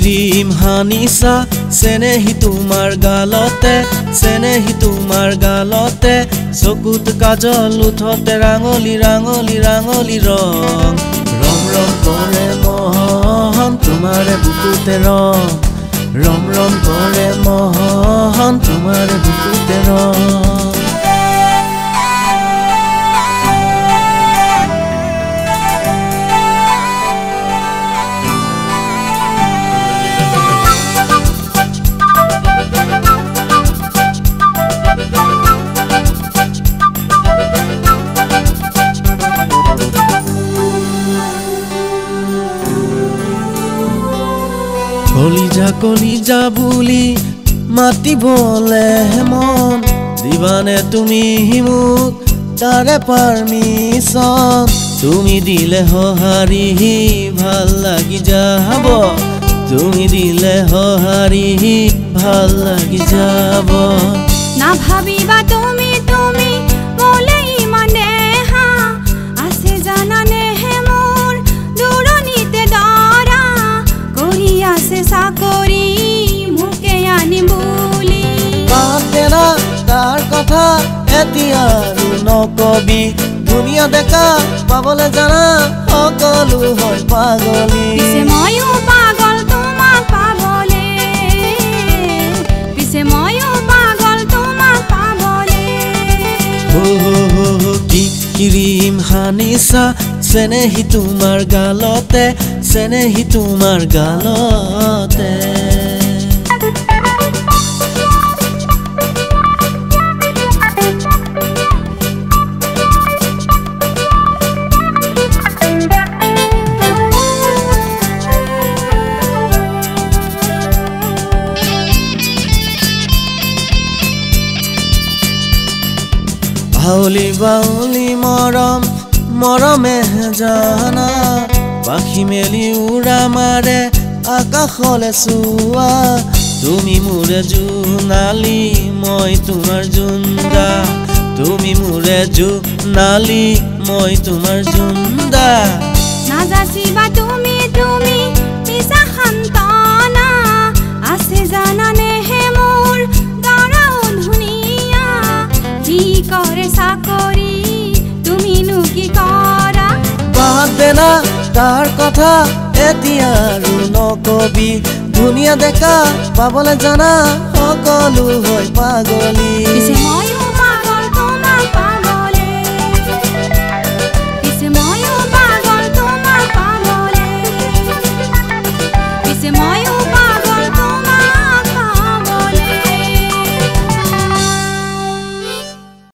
cream সানিছা চেনেহী তোমাৰ গালতে চেনেহী তোমাৰ গালতে চকুত কাজল উঠতে ৰাঙলী ৰাঙলী ৰাঙলী ৰং ৰম ৰম কৰে মহন তোমাৰে বুকুতে ৰং ৰম ৰম কৰে মহন তোমাৰে বুকুতে ৰং কলিজা কলিজা বুলি মাতিবলে মন দিবানে তুমি মোক তাৰে পাৰমিশন তুমি দিলে সঁহাৰি ভাল লাগি যাব তুমি দিলে সঁহাৰি ভাল লাগি যাব না ভাবিবা তুমি তুমি বলে ইমানে হা আছে জানানে হে মোৰ দূৰণিতে দৰা কৰি আছে চাকৰি মুকে আনি বুলি পাতে না তাৰ কথা এতিয়া আৰু নকবি দুনিয়া দেখা পাবলে জানা সকলো হয় পাগলী পিছে ময়ো পাগল তোমাক পাবলে পিছে ময়ো পাগল তোমাক পাবলে কি ক্ৰীম সানিছা চেনেহী তোমাৰ গালতে চেনেহী তোমাৰ গালতে বাউলি বাউলি মৰম মৰমে জানা পাখি মেলি উৰা মাৰে আকাশলে চোৱা তুমি মোৰে জোনালী মই তোমাৰ জোনদা তুমি মোৰে জোনালী মই তোমাৰ জোনদা নাজাচিবা তুমি তুমি পিছা সন্তানা আছে জানানে হে মোৰ দৰাও ধুনীয়া কি কৰে চাকৰি তুমিনো কি কৰা বাদ দেনা তাৰ কথা এতিয়া আৰু নকবি ধুনীয়া দেখা পাবলে জানা সকলো হয় পাগলী পিছে ময়ো